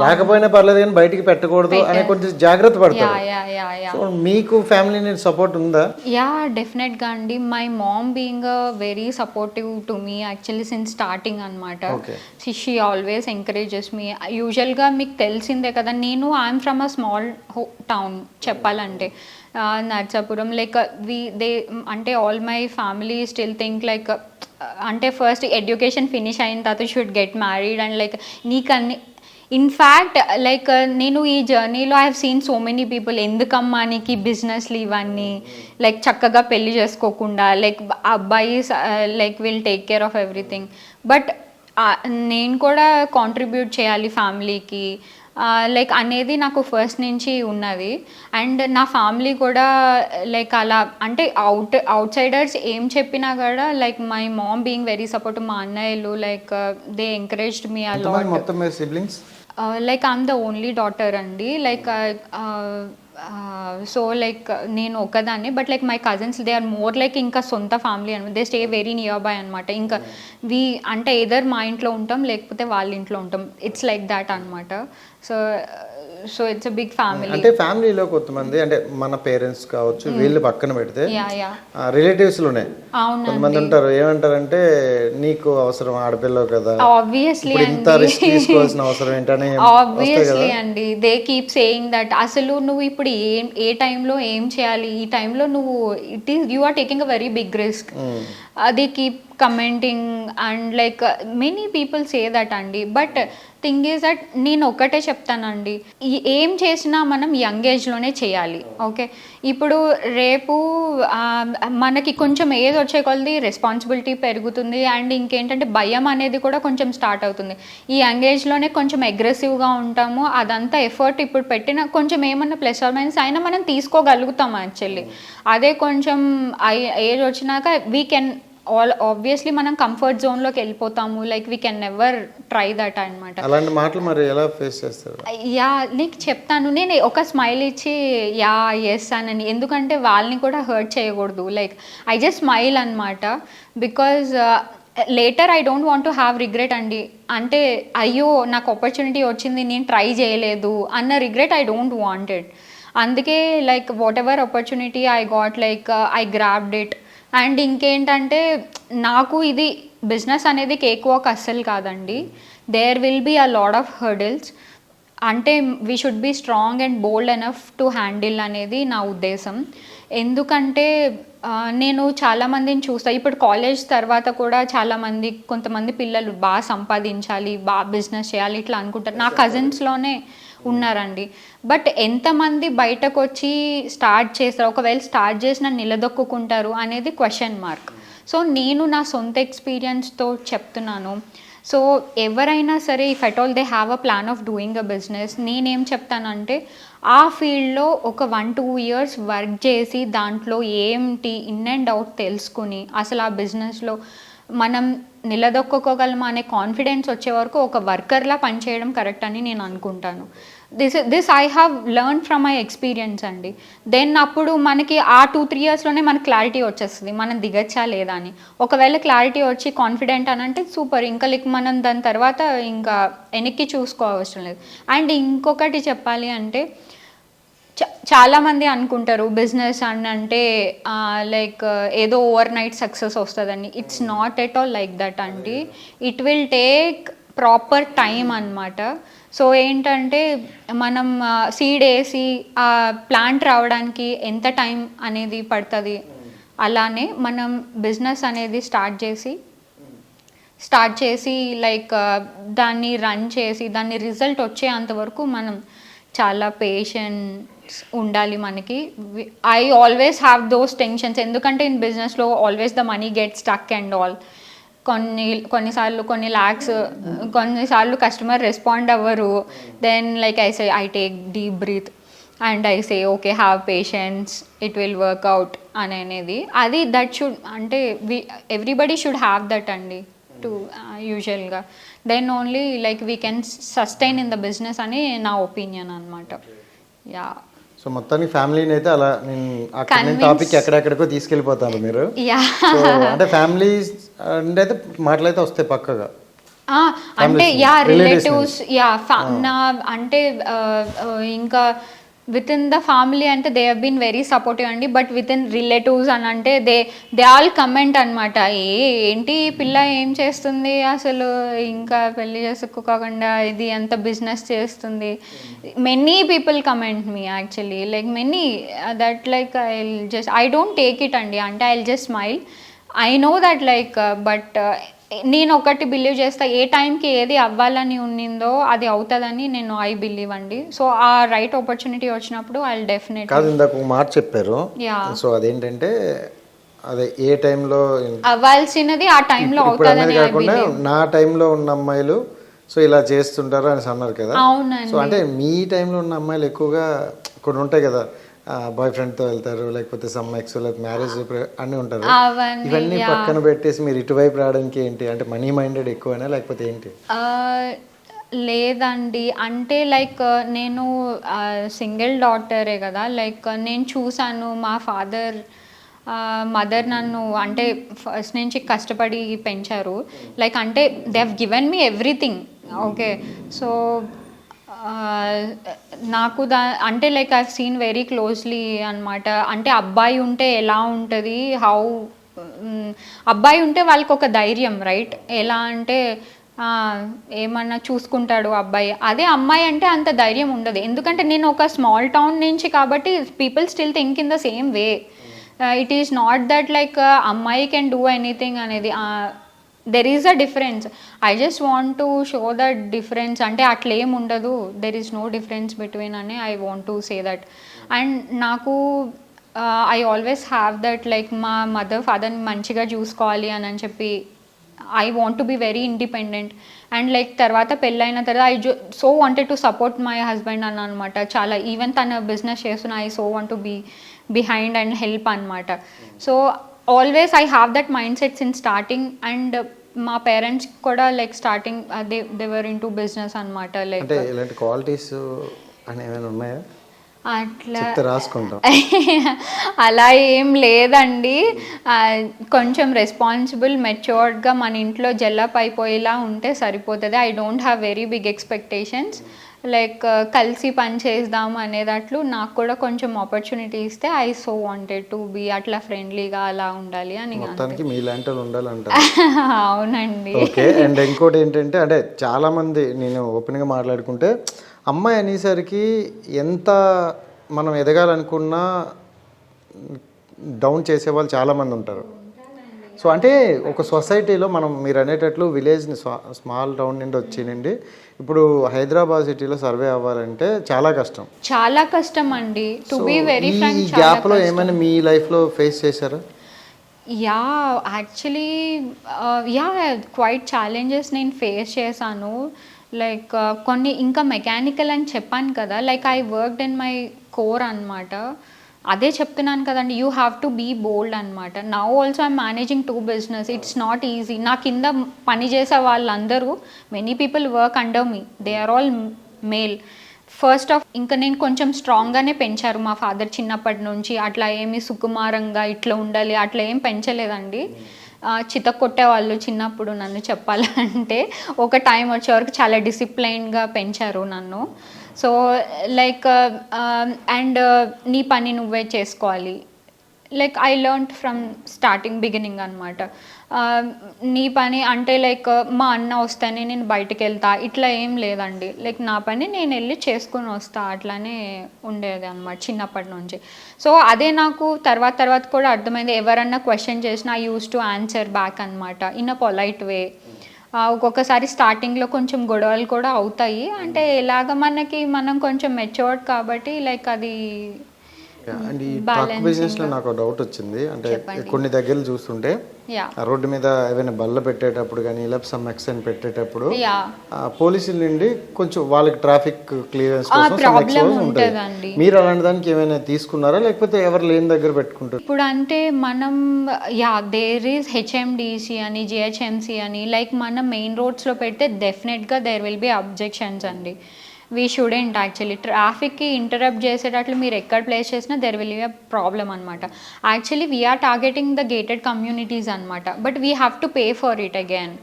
రాకపోయినా పర్లేదు కానీ బయటికి పెట్టకూడదు అనే కొంచెం జాగ్రత్త పడతారు. సో మీకు ఫ్యామిలీ సపోర్ట్ ఉందా? యా డెఫినెట్ గా అండి. My mom being very supportive to me actually since starting అనమాట. She always encourages me. Usual గా మీకు తెలిసిందే కదా, నేను I'm from a small town చెప్పాలంటే నర్సాపురం. లైక్ దే అంటే all my family still think like అంటే ఫస్ట్ ఎడ్యుకేషన్ ఫినిష్ అయిన తర్వాత should get married and like నీకన్నీ ఇన్ఫ్యాక్ట్ లైక్ నేను ఈ జర్నీలో I have seen so many people ఎందుకమ్మా నీకు బిజినెస్లు ఇవన్నీ లైక్ చక్కగా పెళ్లి చేసుకోకుండా లైక్ అబ్బాయి like will take care of everything. But నేను కూడా కాంట్రిబ్యూట్ చేయాలి ఫ్యామిలీకి. లైక్ అనేది నాకు ఫస్ట్ నుంచి ఉన్నది. అండ్ నా ఫ్యామిలీ కూడా లైక్ అలా అంటే అవుట్ సైడర్స్ ఏం చెప్పినా కూడా like my mom being very support, మా అన్నయ్యలు like they encouraged me a lot. మొత్తం మీరు siblings? Like I'm the only daughter అండి. లైక్ సో లైక్ నేను ఒకదాన్ని, but like my cousins they are more like ఇంకా సొంత ఫ్యామిలీ అనమాట. They stay very near by అనమాట. ఇంకా అంటే ఏదర్ మా ఇంట్లో ఉంటాం లేకపోతే వాళ్ళ ఇంట్లో ఉంటాం. ఇట్స్ లైక్ దాట్ అనమాట. So it's a big family. అంటే ఫ్యామిలీలో కొంతమంది అంటే మన పేరెంట్స్ కావచ్చు వీళ్ళు పక్కన పెడితే రిలేటివ్స్ లోనే కొంతమంది ఉంటారు, ఏమంటారంటే నీకు అవసరం ఆడపిల్లవు కదా, ఆబ్వియస్లీ ఇంత రిస్క్ తీసుకోవాల్సిన అవసరం ఏంటని. ఆబ్వియస్లీ అండి, దే కీప్ సేయింగ్ దట్ అసలు నువ్వు ఇప్పుడు ఏ టైంలో ఏం చేయాలి, ఈ టైంలో నువ్వు you are taking a very big risk. they keep commenting and like many people say that అండి. బట్ థింగ్ ఈజ్ దట్ నేను ఒక్కటే చెప్తానండి, ఏం చేసినా మనం యంగ్ ఏజ్లోనే చేయాలి. ఓకే, ఇప్పుడు రేపు మనకి కొంచెం ఏజ్ వచ్చే కొలది రెస్పాన్సిబిలిటీ పెరుగుతుంది అండ్ ఇంకేంటంటే భయం అనేది కూడా కొంచెం స్టార్ట్ అవుతుంది. ఈ యంగ్ ఏజ్లోనే కొంచెం అగ్రెసివ్గా ఉంటాము, అదంతా ఎఫర్ట్ ఇప్పుడు పెట్టిన కొంచెం ఏమన్నా ప్లస్ ఆర్ మైనస్ అయినా మనం తీసుకోగలుగుతాం యాక్చువల్లీ. అదే కొంచెం ఏజ్ వచ్చినాక వీ కెన్ ఆబ్వియస్లీ మనం కంఫర్ట్ జోన్లోకి వెళ్ళిపోతాము. Like we can never try that అనమాట. అలాంటి మాటలు మరి ఎలా ఫేస్ చేస్తారు? యా, నీకు చెప్తాను, నేను ఒక స్మైల్ ఇచ్చి యా ఎస్ అని, ఎందుకంటే వాళ్ళని కూడా హర్ట్ చేయకూడదు. లైక్ ఐ జస్ట్ స్మైల్ అనమాట. Because later I don't want to have regret అండి. అంటే అయ్యో నాకు ఆపర్చునిటీ వచ్చింది నేను ట్రై చేయలేదు అన్న రిగ్రెట్ ఐ డోంట్ వాంటెడ్. అందుకే like whatever opportunity I got like I grabbed it. And ఇంకేంటంటే నాకు ఇది బిజినెస్ అనేది కేక్ వాక్ అస్సలు కాదండి. There will be a lot of hurdles. అంటే we should be strong and bold enough to handle అనేది నా ఉద్దేశం. ఎందుకంటే నేను చాలామందిని చూస్తాను ఇప్పుడు కాలేజ్ తర్వాత కూడా చాలామంది కొంతమంది పిల్లలు బాగా సంపాదించాలి, బాగా బిజినెస్ చేయాలి ఇట్లా అనుకుంటారు. నా కజిన్స్లోనే ఉన్నారండి. బట్ ఎంతమంది బయటకు వచ్చి స్టార్ట్ చేస్తారు, ఒకవేళ స్టార్ట్ చేసిన నిలదొక్కుంటారు అనేది క్వశ్చన్ మార్క్. సో నేను నా సొంత ఎక్స్పీరియన్స్తో చెప్తున్నాను. సో ఎవరైనా సరే if at all they have a plan of doing a business, నేనేం చెప్తానంటే ఆ ఫీల్డ్లో ఒక 1-2 years వర్క్ చేసి దాంట్లో ఏంటి ఇన్ అండ్ అవుట్ తెలుసుకుని అసలు ఆ బిజినెస్లో మనం నిలదొక్కుకోగలమా అనే కాన్ఫిడెన్స్ వచ్చే వరకు ఒక వర్కర్లా పనిచేయడం కరెక్ట్ అని నేను అనుకుంటాను. This I have learn from my experience అండి. దెన్ అప్పుడు మనకి ఆ 2-3 yearsలోనే మనకు క్లారిటీ వచ్చేస్తుంది మనం దిగచ్చా లేదా అని. ఒకవేళ క్లారిటీ వచ్చి కాన్ఫిడెంట్ అని అంటే సూపర్, ఇంకా లైక్ మనం దాని తర్వాత ఇంకా వెనక్కి చూసుకోవసరం లేదు. అండ్ ఇంకొకటి చెప్పాలి అంటే చాలామంది అనుకుంటారు బిజినెస్ అని అంటే లైక్ ఏదో ఓవర్ నైట్ సక్సెస్ వస్తుందని. It's not at all like that అండి. It will take proper time అన్నమాట. సో ఏంటంటే మనం సీడ్ వేసి ఆ ప్లాంట్ రావడానికి ఎంత టైం అనేది పడుతుంది, అలానే మనం బిజినెస్ అనేది స్టార్ట్ చేసి లైక్ దాన్ని రన్ చేసి దాన్ని రిజల్ట్ వచ్చేంతవరకు మనం చాలా పేషెన్స్ ఉండాలి మనకి. I always have those tensions, ఎందుకంటే ఇన్ బిజినెస్లో always the money get stuck and all. కొన్నిసార్లు కొన్ని ల్యాక్స్, కొన్నిసార్లు కస్టమర్ రెస్పాండ్ అవ్వరు. Then like I take deep breath and I say okay have patience, it will work out అనేది. అది that should అంటే everybody should have that అండి to యూజువల్గా. Then only like we can sustain in the business అని నా opinion అనమాట. Yeah, so మొత్తానికి ఫ్యామిలీని అయితే అలా నేను టాపిక్ ఎక్కడెక్కడికో తీసుకెళ్ళిపోతాను మీరు. సో అంటే ఫ్యామిలీ అయితే మాటలైతే వస్తాయి పక్కగా. అంటే యా రిలేటివ్స్, యా నా అంటే ఇంకా విత్ ఇన్ ద ఫ్యామిలీ అంటే they have been very supportive అండి. బట్ విత్ ఇన్ రిలేటివ్స్ అని అంటే దే ఆల్ కమెంట్ అనమాట, ఏంటి పిల్ల ఏం చేస్తుంది అసలు, ఇంకా పెళ్లి చేసుకోకుండా ఇది అంత బిజినెస్ చేస్తుంది. Many people comment me actually like many that like I don't take it అండి. అంటే I just smile. I know that like but నేను ఒకటి బిలీవ్ చేస్తా, ఏ టైంకి ఏది అవ్వాలని ఉన్నిందో అది అవుతుందని నేను ఐ బిలీవ్ అండి. సో ఆ రైట్ ఆపర్చునిటీ వచ్చినప్పుడు ఐ డెఫినెట్లీ. కాదు, ఇందాక ఒక మాట చెప్పారు, సో అదేంటంటే అదే ఏ టైంలో అవ్వాల్సినది ఆ టైంలో అవుతుందని కాకుండా నా టైంలో ఉన్న అమ్మాయిలు సో ఇలా చేస్తుంటారు అని అన్నారు కదా. అవునండి. సో అంటే మీ టైంలో ఉన్న అమ్మాయిలు ఎక్కువగా కొన్ని ఉంటాయి కదా, బాయ్ ఫ్రెండ్తో వెళ్తారు, లేకపోతే సమ్ ఎక్స్, లేకపోతే మ్యారేజ్ అన్నీ ఉంటారు. ఇవన్నీ పక్కన పెట్టేసి మీరు ఇటువైపు రావడానికి ఏంటి అంటే మనీ మైండెడ్ ఎక్కువనా లేకపోతే ఏంటి? లేదండి, అంటే లైక్ నేను సింగిల్ డాటరే కదా, లైక్ నేను చూసాను మా ఫాదర్ మదర్ నన్ను అంటే ఫస్ట్ నుంచి కష్టపడి పెంచారు. లైక్ అంటే they have given me everything. Okay, so నాకు అంటే like I have seen very closely అనమాట. అంటే అబ్బాయి ఉంటే ఎలా ఉంటుంది, అబ్బాయి ఉంటే వాళ్ళకి ఒక ధైర్యం, రైట్? ఎలా అంటే ఏమన్నా చూసుకుంటాడు అబ్బాయి. అదే అమ్మాయి అంటే అంత ధైర్యం ఉండదు. ఎందుకంటే నేను ఒక స్మాల్ టౌన్ నుంచి కాబట్టి people still think in the same way. It is not that like అమ్మాయి కెన్ డూ ఎనీథింగ్ అనేది. There is a difference. I just want to show that difference. అంటే అట్లా ఏం ఉండదు, there is no difference between అని I want to say that. And నాకు I always have that like మా mother ఫాదర్ని మంచిగా చూసుకోవాలి అని చెప్పి I want to be very independent. And like తర్వాత పెళ్ళైన తర్వాత so wanted to support my husband అని అనమాట. చాలా ఈవెన్ తన బిజినెస్ చేస్తున్నా I so want to be behind and help అనమాట. So always I have that mindset since starting. And మా పేరెంట్స్ కూడా like starting they were into business అనమాట. Like అంటే ఇలాంటి క్వాలిటీస్ అని ఏమైనా ఉన్నాయా? అట్లా రాసుకుంటాం అలా ఏం లేదండి. కొంచెం రెస్పాన్సిబుల్ మెచ్యూర్డ్గా మన ఇంట్లో జల్లప్ అయిపోయేలా ఉంటే సరిపోతుంది. I don't have very big expectations. Like కలిసి పని చేద్దాం అనేటట్లు నాకు కూడా కొంచెం ఆపర్చునిటీ ఇస్తే I so wanted to be అట్లా ఫ్రెండ్లీగా అలా ఉండాలి అని. మొత్తానికి మీలాంటి వాళ్ళు ఉండాలంట. అవునండి. ఓకే. అండ్ ఇంకోటి ఏంటంటే అంటే చాలామంది నేను ఓపెన్గా మాట్లాడుకుంటే అమ్మాయి అనేసరికి ఎంత మనం ఎదగాలనుకున్నా డౌన్ చేసేవాళ్ళు చాలామంది ఉంటారు. సో అంటే ఒక సొసైటీలో మనం మీరు అనేటట్లు విలేజ్ని స్మాల్ టౌన్ నుండి వచ్చినండి ఇప్పుడు హైదరాబాద్ సిటీలో సర్వే అవ్వాలంటే చాలా కష్టం, చాలా కష్టం అండి. టు బి వెరీ ఫ్రాంక్, ఈ గ్యాప్లో ఏమైనా మీ లైఫ్లో ఫేస్ చేశారా? Yeah, actually yeah quite challenges నేను ఫేస్ చేశాను. లైక్ కొన్ని ఇంకా మెకానికల్ అని చెప్పాను కదా, like I worked in my core అనమాట. అదే చెప్తున్నాను కదండి, you have to be bold అనమాట. Now also I'm managing 2 business. It's not easy. నా కింద పనిచేసే వాళ్ళందరూ many people work under me, they are all male. First of ఇంకా నేను కొంచెం స్ట్రాంగ్గానే పెంచారు మా ఫాదర్ చిన్నప్పటి నుంచి. అట్లా ఏమి సుకుమారంగా ఇట్లా ఉండాలి అట్లా ఏం పెంచలేదండి. చిత కొట్టేవాళ్ళు చిన్నప్పుడు నన్ను చెప్పాలంటే. ఒక టైం వచ్చే వరకు చాలా డిసిప్లైన్గా పెంచారు నన్ను. సో లైక్ అండ్ నీ పని నువ్వే చేసుకోవాలి. Like I learn from starting beginning అనమాట. నీ పని అంటే లైక్ మా అన్న వస్తేనే నేను బయటకు వెళ్తా ఇట్లా ఏం లేదండి. లైక్ నా పని నేను వెళ్ళి చేసుకుని వస్తా అట్లానే ఉండేది అనమాట చిన్నప్పటి నుంచి. సో అదే నాకు తర్వాత కూడా అర్థమైంది. ఎవరన్నా క్వశ్చన్ చేసినా I use to answer back అనమాట ఇన్ అ పొలైట్ వే. ఒక్కొక్కసారి స్టార్టింగ్లో కొంచెం గొడవలు కూడా అవుతాయి. అంటే ఎలాగ మనం కొంచెం మెచ్యూర్డ్ కాబట్టి లైక్ అది అండ్ ఈ ట్రక్ బిజినెస్ లో నాకు డౌట్ వచ్చింది. అంటే కొన్ని దగ్గరలు చూస్తుంటే రోడ్డు మీద ఏమైనా బల్ల పెట్టేటప్పుడు కానీ ఇలా సమ్ ఎక్సెంట్ పెట్టేటప్పుడు పోలీసుల నుండి కొంచెం వాళ్ళకి ట్రాఫిక్ క్లియరెన్స్ కోసం ఉంటుంది. మీరు అలాంటి దానికి ఏమైనా తీసుకున్నారా లేకపోతే ఎవరు లేని దగ్గర పెట్టుకుంటారు? ఇప్పుడు అంటే మనం దేర్ ఈస్ హెచ్ఎండిసి అని జిహెచ్ఎంసి అని లైక్ మనం మెయిన్ రోడ్స్లో పెడితే డెఫినెట్గా దేర్ విల్ బి అబ్జెక్షన్స్ అండి. వీ షుడెంట్ యాక్చువల్లీ ట్రాఫిక్కి ఇంటరప్ట్ చేసేటట్లు మీరు ఎక్కడ ప్లేస్ చేసినా there will be a problem అనమాట. Actually we're targeting the gated communities అనమాట. But we have to pay for it again.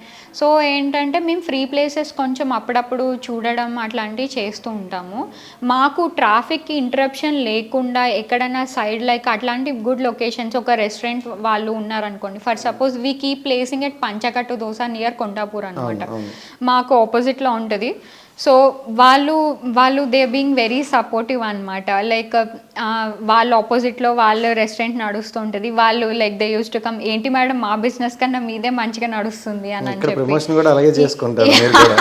So ఏంటంటే మేము ఫ్రీ ప్లేసెస్ కొంచెం అప్పుడప్పుడు చూడడం అట్లాంటివి చేస్తూ ఉంటాము. మాకు ట్రాఫిక్కి ఇంటరప్షన్ లేకుండా ఎక్కడైనా సైడ్ లైక్ అట్లాంటి గుడ్ లొకేషన్స్ ఒక రెస్టారెంట్ వాళ్ళు ఉన్నారనుకోండి. For suppose we keep placing at Panchakattu Dosa near Kondapur అనమాట. మాకు ఆపోజిట్లో ఉంటుంది. సో వాళ్ళు దే బీయింగ్ వెరీ సపోర్టివ్ అనమాట. లైక్ వాళ్ళ ఆపోజిట్లో వాళ్ళ రెస్టారెంట్ నడుస్తుంటుంది. వాళ్ళు like they use to come, ఏంటి మేడం మా బిజినెస్ కన్నా మీదే మంచిగా నడుస్తుంది అని ఇక్కడ చెప్పి. ప్రమోషన్ కూడా అలాగే చేసుకుంటారు మీరు కూడా.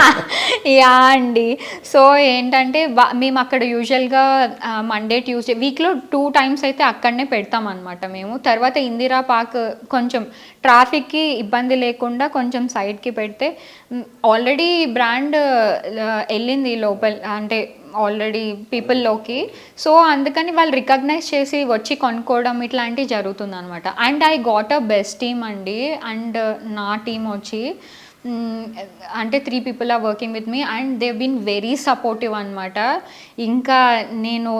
యా అండి. సో ఏంటంటే మేము అక్కడ యూజువల్గా మండే ట్యూస్డే వీక్లో 2 times అయితే అక్కడనే పెడతాం అనమాట మేము. తర్వాత ఇందిరా పార్క్ కొంచెం ట్రాఫిక్కి ఇబ్బంది లేకుండా కొంచెం సైడ్కి పెడితే ఆల్రెడీ బ్రాండ్ వెళ్ళింది లోపల, అంటే ఆల్రెడీ పీపుల్లోకి. సో అందుకని వాళ్ళు రికగ్నైజ్ చేసి వచ్చి కొనుక్కోవడం ఇట్లాంటివి జరుగుతుంది అనమాట. And I got a best team అండి. అండ్ నా టీం వచ్చి అంటే 3 people are working with me and they been very supportive అనమాట. ఇంకా నేను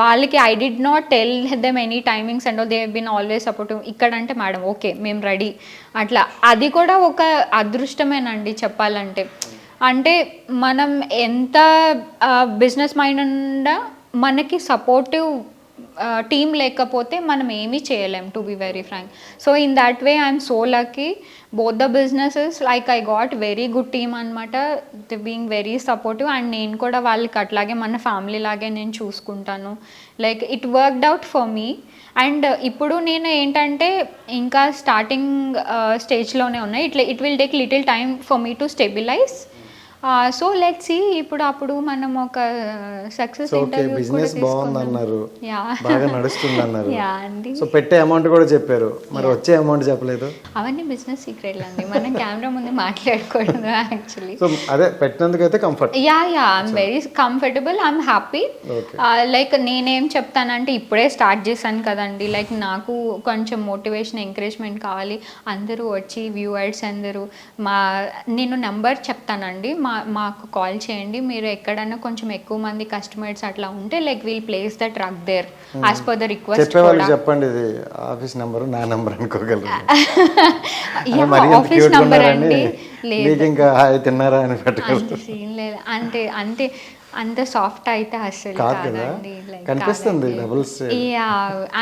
వాళ్ళకి I did not tell them any timings and they been always supportive. ఇక్కడంటే మేడం ఓకే మేము రెడీ అట్లా. అది కూడా ఒక అదృష్టమేనండి చెప్పాలంటే. అంటే మనం ఎంత బిజినెస్ మైండ్ ఉండా మనకి సపోర్టివ్ టీమ్ లేకపోతే మనం ఏమీ చేయలేం, to be very frank. So in that way I'm so lucky. Both the businesses like I got very good team అనమాట. They being very supportive. And నేను కూడా వాళ్ళకి అట్లాగే మన ఫ్యామిలీ లాగే నేను చూసుకుంటాను. Like it worked out for me. And ఇప్పుడు నేను ఏంటంటే ఇంకా స్టార్టింగ్ స్టేజ్లోనే ఉన్నాయి. It will take little time for me to stabilise. So let's see. అప్పుడు మనం ఒక సక్సెస్ ఇంటర్వ్యూ బిజినెస్ బాగుంది అన్నారు, యా బాగా నడుస్తుంది అన్నారు. యా అండి. సో పెట్టే అమౌంట్ కూడా చెప్పారు, మరి వచ్చే అమౌంట్ చెప్పలేదు. అవన్నీ బిజినెస్ సీక్రెట్లు అండి, మనం కెమెరా ముందు మాట్లాడకూడదు యాక్చువల్లీ. సో అదే పెట్టినందుకైతే comfort. Yeah I'm very comfortable, I'm happy. Like నేనేం చెప్తానంటే ఇప్పుడే స్టార్ట్ చేశాను కదండి, లైక్ నాకు కొంచెం మోటివేషన్ ఎంకరేజ్మెంట్ కావాలి. అందరూ వచ్చి వ్యూవర్స్ అందరూ నేను నెంబర్ చెప్తానండి, మాకు కాల్ చేయండి. మీరు ఎక్కడైనా కొంచెం ఎక్కువ మంది కస్టమర్స్ అట్లా ఉంటే like will place the truck there as per the request. చెప్పేవాళ్ళకి చెప్పండి ఇది ఆఫీస్ నెంబర్, నా నెంబర్ అనుకోగలరు. ఆఫీస్ నెంబర్ అండి లేదు, ఇంకా తిన్నారా అని పెట్టగలరు. సీన్ లేదు అంటే అంటే అంత సాఫ్ట్ అయితే అసలు కాదండి. కనిపిస్తుంది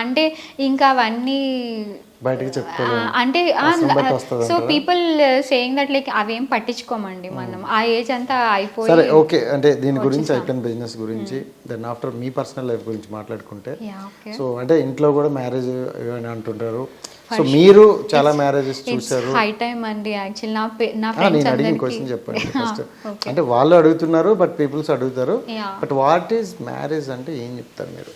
అంటే ఇంకా అవన్నీ బయటికి చెప్పుకోలేదు అంటే. So people saying that like అవేం పట్టించుకోమండి మనం, ఆ ఏజ్ అంతా అయిపోయి. సరే ఓకే, అంటే దీని గురించి అయిపోయిన బిజినెస్ గురించి. దెన్ ఆఫ్టర్ మీ పర్సనల్ లైఫ్ గురించి మాట్లాడుకుంటే, సో అంటే ఇంట్లో కూడా మ్యారేజ్ అని అంటుంటారు. సో మీరు చాలా మ్యారేజెస్ చూసారు. హై టైం అండి యాక్చువల్లీ. నా నేను అడిగిన క్వశ్చన్ చెప్పండి ఫస్ట్. అంటే వాళ్ళు అడుగుతున్నారు బట్ పీపుల్స్ అడుగుతారు, బట్ వాట్ ఈస్ మ్యారేజ్ అంటే ఏం చెప్తారు మీరు?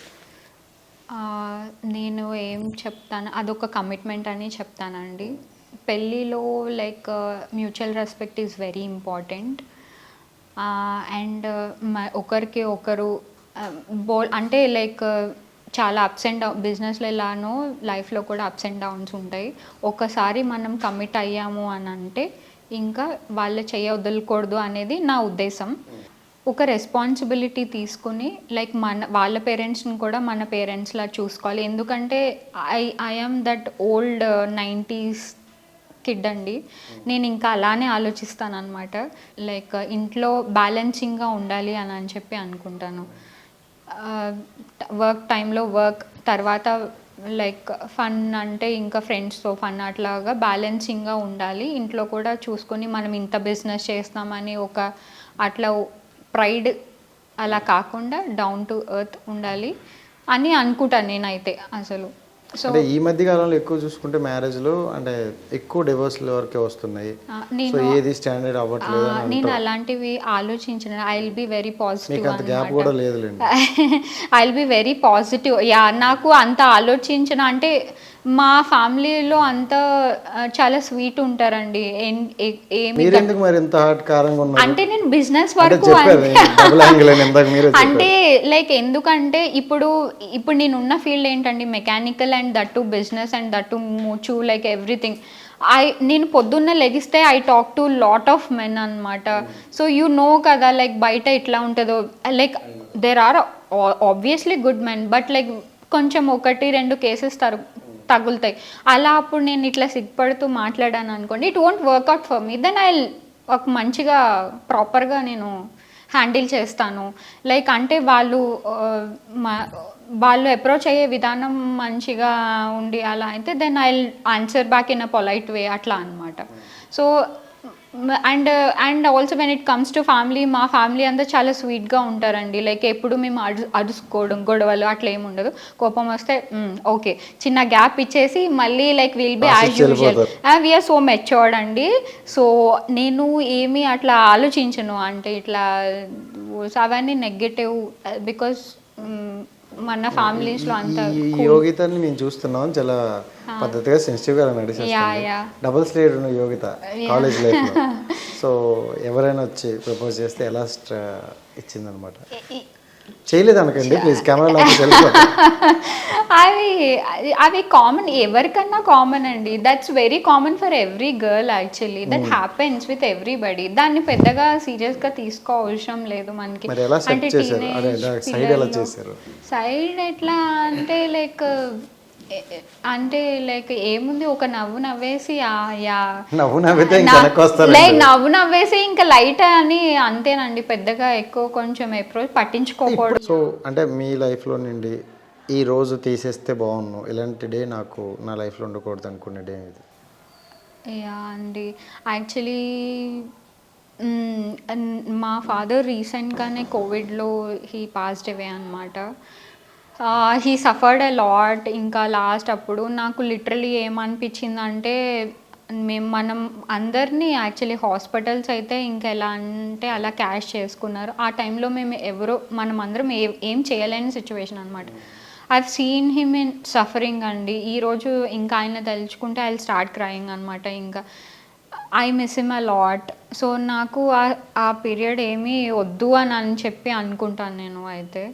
నేను ఏం చెప్తాను, అదొక కమిట్మెంట్ అని చెప్తానండి. పెళ్ళిలో like mutual respect is very important. And ఒకరికి ఒకరు అంటే లైక్ చాలా అప్స్ అండ్ డౌన్, బిజినెస్లో ఎలానో లైఫ్లో కూడా అప్స్ అండ్ డౌన్స్ ఉంటాయి. ఒకసారి మనం కమిట్ అయ్యాము అని అంటే ఇంకా వాళ్ళు వదలకూడదు అనేది నా ఉద్దేశం. ఒక రెస్పాన్సిబిలిటీ తీసుకుని లైక్ వాళ్ళ పేరెంట్స్ని కూడా మన పేరెంట్స్లా చూసుకోవాలి. ఎందుకంటే I am that old 90s kid అండి. నేను ఇంకా అలానే ఆలోచిస్తాను అనమాట. లైక్ ఇంట్లో బ్యాలెన్సింగ్గా ఉండాలి అని చెప్పి అనుకుంటాను. వర్క్ టైంలో వర్క్, తర్వాత లైక్ ఫన్ అంటే ఇంకా ఫ్రెండ్స్తో ఫన్, అట్లాగా బ్యాలెన్సింగ్గా ఉండాలి. ఇంట్లో కూడా చూసుకొని మనం ఇంత బిజినెస్ చేస్తామని ఒక అట్లా ప్రైడ్ అలా కాకుండా డౌన్ టు ఎర్త్ ఉండాలి అని అనుకుంటాను నేనైతే అసలు. అంటే ఈ మధ్య కాలంలో ఎక్కువ చూసుకుంటే మ్యారేజ్లో అంటే ఎక్కువ డివోర్స్ల వరకే వస్తున్నాయి. సో ఏది స్టాండర్డ్ అవ్వట్లేదు. నేను అలాంటివి ఆలోచించిన. I will be very positive. అంత గ్యాప్ కూడా లేదులేండి. I will be very positive. Yeah నాకు అంత ఆలోచించిన అంటే మా ఫ్యామిలీలో అంతా చాలా స్వీట్ ఉంటారండి. అంటే నేను బిజినెస్ వరకు అంటే లైక్ ఎందుకంటే ఇప్పుడు నేనున్న ఫీల్డ్ ఏంటండి mechanical and that to business and that to మూచు లైక్ ఎవ్రీథింగ్. నేను పొద్దున్న లెగిస్తే I talk to lot of men అనమాట. సో యూ నో కదా లైక్ బయట ఎట్లా ఉంటుందో. Like there are obviously good men, but like కొంచెం 1-2 కేసెస్ తగులుతాయి. అలా అప్పుడు నేను ఇట్లా సిగ్గుపడుతూ మాట్లాడాను అనుకోండి, it won't work out for me. Then I ఒక మంచిగా ప్రాపర్గా నేను హ్యాండిల్ చేస్తాను. లైక్ అంటే వాళ్ళు అప్రోచ్ అయ్యే విధానం మంచిగా ఉండి అలా అయితే then I answer back in a polite way అట్లా అనమాట. So and also when it comes to family, మా ఫ్యామిలీ అంతా చాలా స్వీట్గా ఉంటారండి. లైక్ ఎప్పుడు మేము అరుసుకోవడం, గొడవలు అట్లా ఏమి ఉండదు. కోపం వస్తే ఓకే, చిన్న గ్యాప్ ఇచ్చేసి మళ్ళీ like will be as usual. We are so matured అండి. సో నేను ఏమి అట్లా ఆలోచించను, అంటే ఇట్లా అవన్నీ నెగటివ్, బికాస్ మన ఫ్యామిలీస్ లో అంతా ఈ యోగితని మేము చూస్తున్నాం, చాలా పద్ధతిగా సెన్సిటివ్ గా నడిచేస్తుంది. డబుల్ స్లేడ్ ఉన్న యోగిత కాలేజ్ లైఫ్ లో. సో ఎవరైనా వచ్చి ప్రపోజ్ చేస్తే ఎలా ఇచ్చిందనమాట? చేయలేదు అనకండి ప్లీజ్, కెమెరా అవి కామన్, ఎవరికన్నా కామన్ అండి. That's very common for every girl actually. That happens with everybody. దాన్ని పెద్దగా సీరియస్ గా తీసుకో అవసరం లేదు మనకి. సైడ్ ఎట్లా అంటే లైక్ ఏముంది, ఒక నవ్వు నవ్వేసి నవ్వు నవ్వేసి ఇంకా లైట్ అని అంతేనండి. పెద్దగా ఎక్కువ కొంచెం అప్రోచ్ పట్టించుకోకూడదు. సో అంటే మీ లైఫ్లో నుండి ఈ రోజు తీసేస్తే బాగున్నాను, ఇలాంటి డే నాకు నా లైఫ్లో ఉండకూడదు అనుకునే డే ఇది? యా అండి, యాక్చువల్లీ మా ఫాదర్ రీసెంట్గానే కోవిడ్లో హీ పాస్డ్ అవే అనమాట. He suffered a lot. ఇంకా లాస్ట్ అప్పుడు నాకు లిటరలీ ఏమనిపించిందంటే, మనం అందరినీ యాక్చువల్లీ హాస్పిటల్స్ అయితే ఇంకా ఎలా అంటే అలా క్యాష్ చేసుకున్నారు. ఆ టైంలో మనం అందరం ఏం చేయలేని సిచ్యువేషన్ అనమాట. I've seen him in suffering అండి. ఈరోజు ఇంకా ఆయన తలుచుకుంటే ఐ విల్ స్టార్ట్ క్రయింగ్ అనమాట. ఇంకా I miss him a lot. So నాకు ఆ పీరియడ్ ఏమీ వద్దు అని చెప్పి అనుకుంటాను నేను. అయితే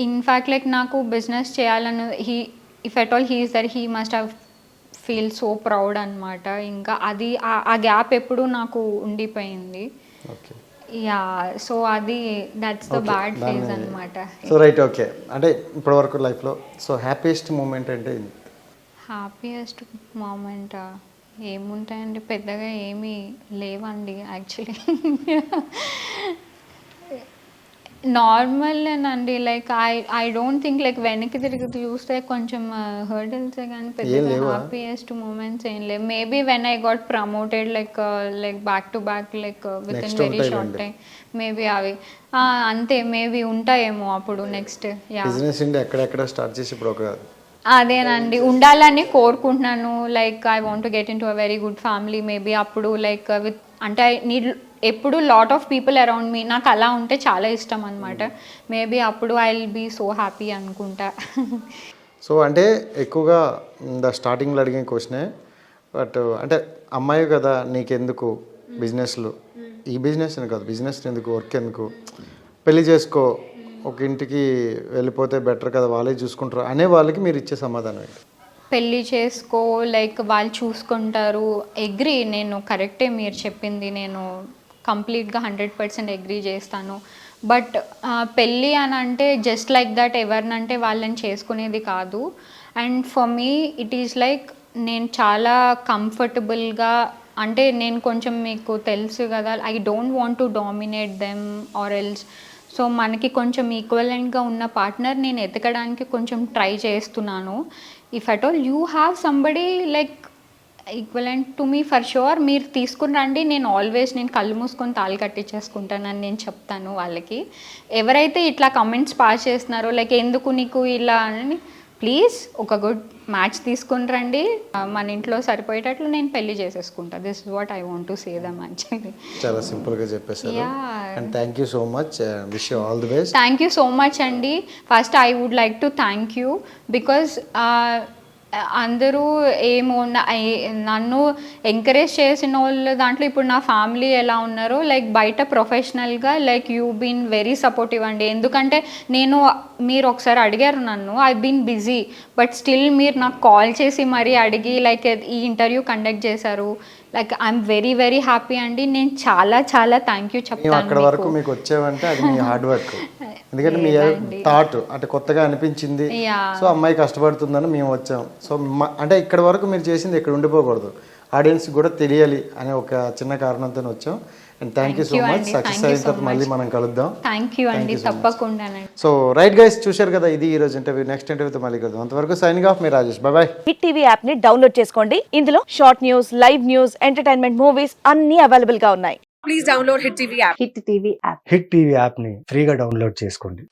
ఇన్ఫ్యాక్ట్ లైక్ నాకు బిజినెస్ చేయాలని if at all he is there, he must have feel so proud అనమాట. ఇంకా అది ఆ గ్యాప్ ఎప్పుడు నాకు ఉండిపోయింది. యా, సో అది దట్స్ ద బ్యాడ్ ఫేజ్ అనమాట. So right, okay. అంటే ఇప్పటివరకు లైఫ్లో సో హ్యాపీయెస్ట్ మూమెంట్ అంటే? హ్యాపీయెస్ట్ మూమెంటా ఏముంటాయండి, పెద్దగా ఏమీ లేవండి యాక్చువల్లీ. నార్మల్నండి. Like I don't think like వెనక్కి తిరిగి చూస్తే కొంచెం హర్డల్సే కానీ పెద్ద హ్యాపీయెస్ట్ మూమెంట్స్ ఏం లేవు. Maybe when I got promoted like back to back like with in very short time, maybe అవి అంతే మేబీ ఉంటాయేమో అప్పుడు నెక్స్ట్. ఎక్కడెక్కడ స్టార్ట్ చేసి ఇప్పుడు ఒక అదేనండి, ఉండాలని కోరుకుంటున్నాను. Like I want to get in to a very good family. Maybe అప్పుడు లైక్ విత్ అంటే ఐ నీడ్ ఎప్పుడు lot of people around me, నాకు అలా ఉంటే చాలా ఇష్టం అనమాట. మేబీ అప్పుడు I will be so happy అనుకుంటా. సో అంటే ఎక్కువగా స్టార్టింగ్లో అడిగిన క్వశ్చనే, బట్ అంటే అమ్మాయి కదా నీకెందుకు బిజినెస్లు, ఈ బిజినెస్ అని కాదు, బిజినెస్ ఎందుకు, వర్క్ ఎందుకు, పెళ్లి చేసుకో, ఒక ఇంటికి వెళ్ళిపోతే బెటర్ కదా, వాళ్ళే చూసుకుంటారు అనే వాళ్ళకి మీరు ఇచ్చే సమాధానం ఏంటి? పెళ్ళి చేసుకో, లైక్ వాళ్ళు చూసుకుంటారు. అగ్రీ, నేను కరెక్టే మీరు చెప్పింది, నేను కంప్లీట్గా 100% అగ్రీ చేస్తాను. బట్ పెళ్ళి అని అంటే జస్ట్ లైక్ దట్ ఎవరినంటే వాళ్ళని చేసుకునేది కాదు. And for me it is like నేను చాలా కంఫర్టబుల్గా, అంటే నేను కొంచెం మీకు తెలుసు కదా, I don't want to dominate them or else. So మనకి కొంచెం ఈక్వలెంట్గా ఉన్న పార్ట్నర్ నేను ఎతకడానికి కొంచెం ట్రై చేస్తున్నాను. If at all you have somebody like equivalent to me, for sure మీరు తీసుకుని రండి. నేను ఆల్వేస్ నేను కళ్ళు మూసుకొని తాళి కట్టించేసుకుంటానని నేను చెప్తాను వాళ్ళకి. ఎవరైతే ఇట్లా కమెంట్స్ పాస్ చేస్తున్నారో లైక్ ఎందుకు నీకు ఇలా అని, ప్లీజ్ ఒక గుడ్ మ్యాచ్ తీసుకుని రండి, మన ఇంట్లో సరిపోయేటట్లు నేను పెళ్లి చేసేసుకుంటా. This is what I want to say them actually. చాలా సింపుల్గా చెప్పేశారు. And thank you so much, wish you all the best. Thank you so much అండి. First I would like to thank you because అందరూ నన్ను encourage చేసిన వాళ్ళు దాంట్లో ఇప్పుడు నా ఫ్యామిలీ ఎలా ఉన్నారో లైక్ బయట ప్రొఫెషనల్గా like you been very supportive అండి. ఎందుకంటే మీరు ఒకసారి అడిగారు నన్ను, I been busy, but still మీరు నాకు కాల్ చేసి మరీ అడిగి లైక్ ఈ ఇంటర్వ్యూ కండక్ట్ చేశారు. Like I'm very very happy అండి. నేను చాలా చాలా థ్యాంక్ యూ చెప్తాను. అక్కడ వరకు మీకు వచ్చామంటే అది మీ హార్డ్ వర్క్, ఎందుకంటే మీ థాట్ అంటే కొత్తగా అనిపించింది, సో అమ్మాయి కష్టపడుతుందని మేము వచ్చాం. సో అంటే ఇక్కడ వరకు మీరు చేసింది ఇక్కడ ఉండిపోకూడదు, ఆడియన్స్ కూడా తెలియాలి అనే ఒక చిన్న కారణంతో వచ్చాం. And thank you so you much. అండి. సక్సెస్ Thank you అయిన so తర్వాత మళ్ళీ much. మనం కలుద్దాం. థ్యాంక్ యూ అండి, తప్పకుండానండి. సో రైట్ గైస్, చూశారు కదా, ఇది ఈ రోజు ఇంటర్వ్యూ. నెక్స్ట్ ఇంటర్వ్యూతో మళ్ళీ కలుద్దాం. అంతవరకు సైనింగ్ ఆఫ్, మీ Rajesh. Bye. Hit TV app ని డౌన్లోడ్ చేసుకోండి. ఇందులో short news, live news, entertainment movies అన్ని అవైలబుల్ గా ఉన్నాయి. Please download Hit TV app. Hit TV app. Hit TV యాప్ని ఫ్రీగా డౌన్లోడ్ చేసుకోండి.